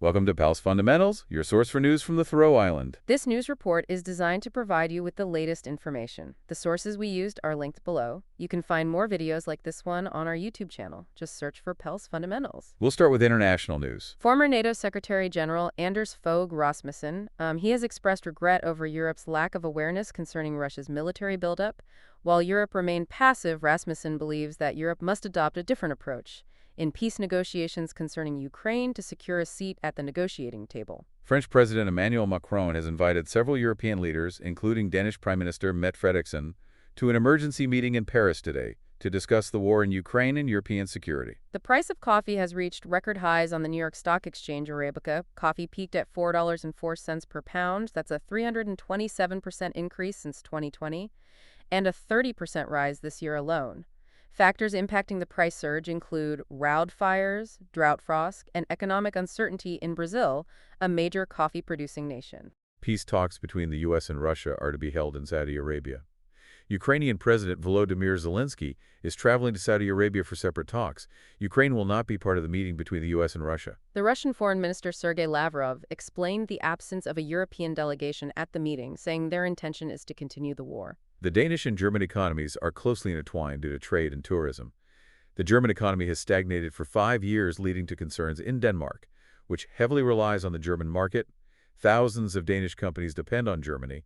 Welcome to Pals Fundamentals, your source for news from the Faroe Island. This news report is designed to provide you with the latest information. The sources we used are linked below. You can find more videos like this one on our YouTube channel. Just search for Pals Fundamentals. We'll start with international news. Former NATO Secretary General Anders Fogh Rasmussen, he has expressed regret over Europe's lack of awareness concerning Russia's military buildup. While Europe remained passive, Rasmussen believes that Europe must adopt a different approach in peace negotiations concerning Ukraine to secure a seat at the negotiating table. French President Emmanuel Macron has invited several European leaders, including Danish Prime Minister Mette Frederiksen, to an emergency meeting in Paris today to discuss the war in Ukraine and European security. The price of coffee has reached record highs on the New York Stock Exchange. Arabica coffee peaked at $4.04 per pound. That's a 327% increase since 2020, and a 30% rise this year alone. Factors impacting the price surge include wildfires, drought frost, and economic uncertainty in Brazil, a major coffee-producing nation. Peace talks between the U.S. and Russia are to be held in Saudi Arabia. Ukrainian President Volodymyr Zelensky is traveling to Saudi Arabia for separate talks. Ukraine will not be part of the meeting between the U.S. and Russia. The Russian Foreign Minister Sergei Lavrov explained the absence of a European delegation at the meeting, saying their intention is to continue the war. The Danish and German economies are closely intertwined due to trade and tourism. The German economy has stagnated for 5 years, leading to concerns in Denmark, which heavily relies on the German market. Thousands of Danish companies depend on Germany,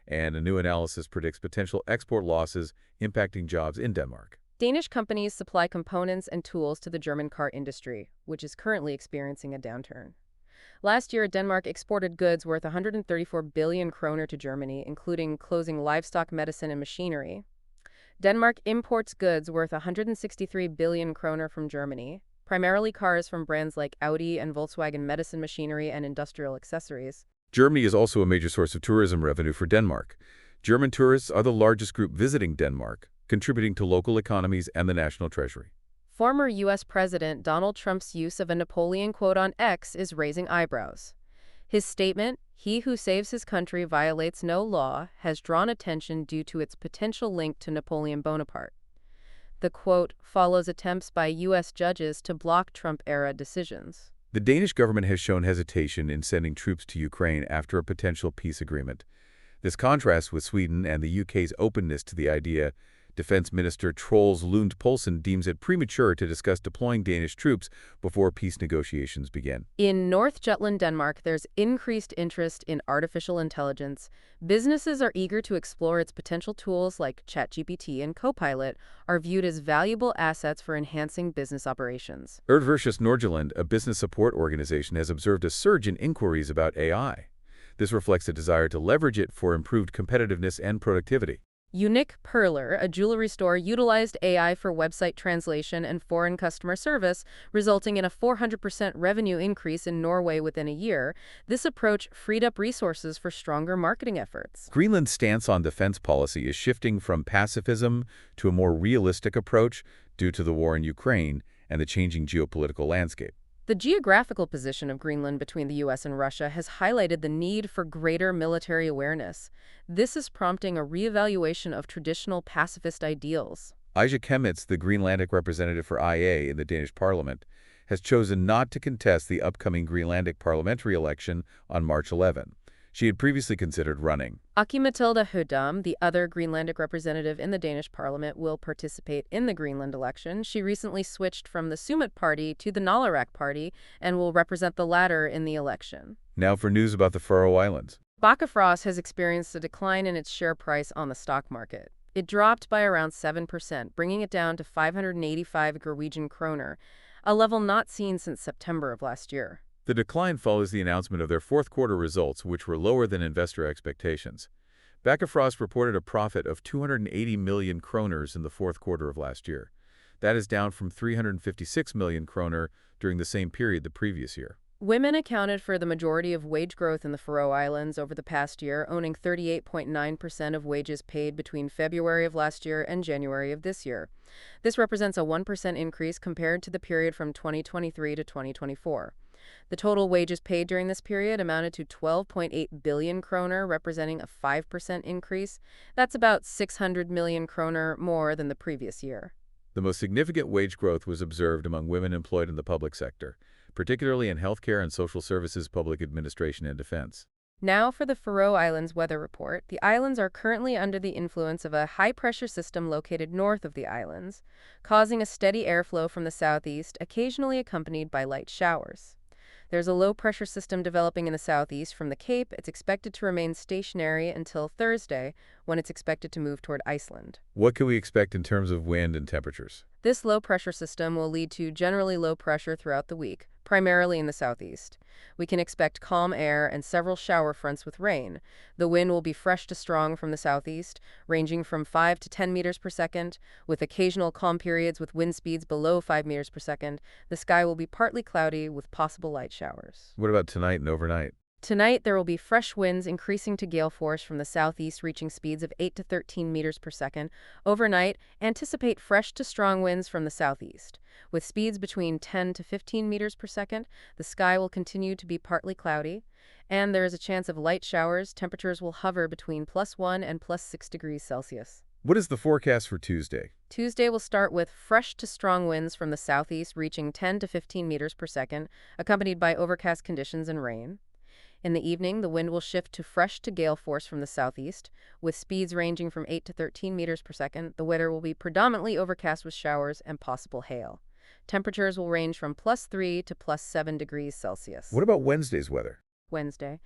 and a new analysis predicts potential export losses impacting jobs in Denmark. Danish companies supply components and tools to the German car industry, which is currently experiencing a downturn. Last year, Denmark exported goods worth 134 billion kroner to Germany, including clothing, livestock, medicine, and machinery. Denmark imports goods worth 163 billion kroner from Germany, primarily cars from brands like Audi and Volkswagen, medicine, machinery, and industrial accessories. Germany is also a major source of tourism revenue for Denmark. German tourists are the largest group visiting Denmark, contributing to local economies and the national treasury. Former U.S. President Donald Trump's use of a Napoleon quote on X is raising eyebrows. His statement, "He who saves his country violates no law," has drawn attention due to its potential link to Napoleon Bonaparte. The quote follows attempts by U.S. judges to block Trump-era decisions. The Danish government has shown hesitation in sending troops to Ukraine after a potential peace agreement. This contrasts with Sweden and the UK's openness to the idea. Defense Minister Troels Lund Poulsen deems it premature to discuss deploying Danish troops before peace negotiations begin. In North Jutland, Denmark, there's increased interest in artificial intelligence. Businesses are eager to explore its potential. Tools like ChatGPT and Copilot are viewed as valuable assets for enhancing business operations. Versus Nordjylland, a business support organization, has observed a surge in inquiries about AI. This reflects a desire to leverage it for improved competitiveness and productivity. Unique Perler, a jewelry store, utilized AI for website translation and foreign customer service, resulting in a 400% revenue increase in Norway within a year. This approach freed up resources for stronger marketing efforts. Greenland's stance on defense policy is shifting from pacifism to a more realistic approach due to the war in Ukraine and the changing geopolitical landscape. The geographical position of Greenland between the U.S. and Russia has highlighted the need for greater military awareness. This is prompting a reevaluation of traditional pacifist ideals. Ija Kemets, the Greenlandic representative for IA in the Danish parliament, has chosen not to contest the upcoming Greenlandic parliamentary election on March 11. She had previously considered running. Aki-Matilda Høegh-Dam, the other Greenlandic representative in the Danish parliament, will participate in the Greenland election. She recently switched from the Sumut party to the Nalaraq party and will represent the latter in the election. Now for news about the Faroe Islands. Bakkafrost has experienced a decline in its share price on the stock market. It dropped by around 7%, bringing it down to 585 Norwegian kroner, a level not seen since September of last year. The decline follows the announcement of their fourth quarter results, which were lower than investor expectations. Bakkafrost reported a profit of 280 million kroners in the fourth quarter of last year. That is down from 356 million kroner during the same period the previous year. Women accounted for the majority of wage growth in the Faroe Islands over the past year, owning 38.9% of wages paid between February of last year and January of this year. This represents a 1% increase compared to the period from 2023 to 2024. The total wages paid during this period amounted to 12.8 billion kroner, representing a 5% increase. That's about 600 million kroner more than the previous year. The most significant wage growth was observed among women employed in the public sector. particularly in healthcare and social services, public administration, and defense. Now for the Faroe Islands weather report. The islands are currently under the influence of a high-pressure system located north of the islands, causing a steady airflow from the southeast, occasionally accompanied by light showers. There's a low-pressure system developing in the southeast from the Cape. It's expected to remain stationary until Thursday, when it's expected to move toward Iceland. What can we expect in terms of wind and temperatures? This low-pressure system will lead to generally low pressure throughout the week, primarily in the southeast. We can expect calm air and several shower fronts with rain. The wind will be fresh to strong from the southeast, ranging from 5 to 10 meters per second, with occasional calm periods with wind speeds below 5 meters per second. The sky will be partly cloudy with possible light showers. What about tonight and overnight? Tonight, there will be fresh winds increasing to gale force from the southeast, reaching speeds of 8 to 13 meters per second. Overnight, anticipate fresh to strong winds from the southeast. With speeds between 10 to 15 meters per second, the sky will continue to be partly cloudy, and there is a chance of light showers. Temperatures will hover between +1 and +6 degrees Celsius. What is the forecast for Tuesday? Tuesday will start with fresh to strong winds from the southeast, reaching 10 to 15 meters per second, accompanied by overcast conditions and rain. In the evening, the wind will shift to fresh to gale force from the southeast, with speeds ranging from 8 to 13 meters per second. The weather will be predominantly overcast with showers and possible hail. Temperatures will range from +3 to +7 degrees Celsius. What about Wednesday's weather? Wednesday.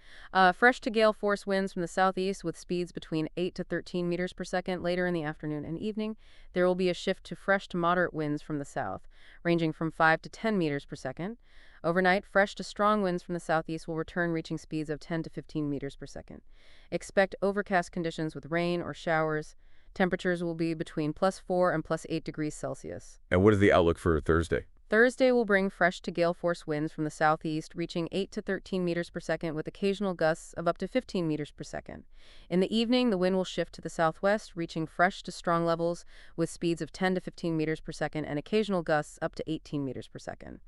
Fresh to gale force winds from the southeast with speeds between 8 to 13 meters per second. Later in the afternoon and evening, there will be a shift to fresh to moderate winds from the south, ranging from 5 to 10 meters per second. Overnight, fresh to strong winds from the southeast will return, reaching speeds of 10 to 15 meters per second. Expect overcast conditions with rain or showers. Temperatures will be between +4 and +8 degrees Celsius. And what is the outlook for Thursday? Thursday will bring fresh to gale force winds from the southeast, reaching 8 to 13 meters per second with occasional gusts of up to 15 meters per second. In the evening, the wind will shift to the southwest, reaching fresh to strong levels with speeds of 10 to 15 meters per second and occasional gusts up to 18 meters per second.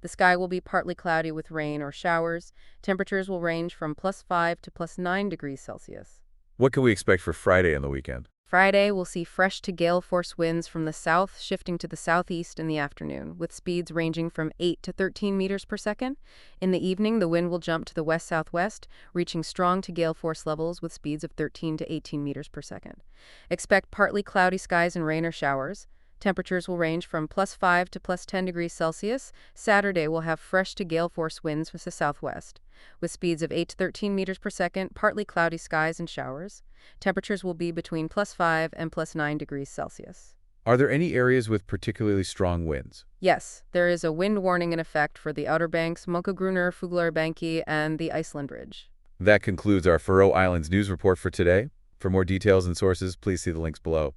The sky will be partly cloudy with rain or showers. Temperatures will range from +5 to +9 degrees Celsius. What can we expect for Friday and the weekend? Friday will see fresh to gale force winds from the south shifting to the southeast in the afternoon, with speeds ranging from 8 to 13 meters per second. In the evening, the wind will jump to the west-southwest, reaching strong to gale force levels with speeds of 13 to 18 meters per second. Expect partly cloudy skies and rain or showers. Temperatures will range from +5 to +10 degrees Celsius. Saturday will have fresh to gale force winds from the southwest, with speeds of 8 to 13 meters per second, partly cloudy skies and showers. Temperatures will be between +5 and +9 degrees Celsius. Are there any areas with particularly strong winds? Yes, there is a wind warning in effect for the Outer Banks, Munkagrunnur, Fuglarbanki, and the Iceland Ridge. That concludes our Faroe Islands news report for today. For more details and sources, please see the links below.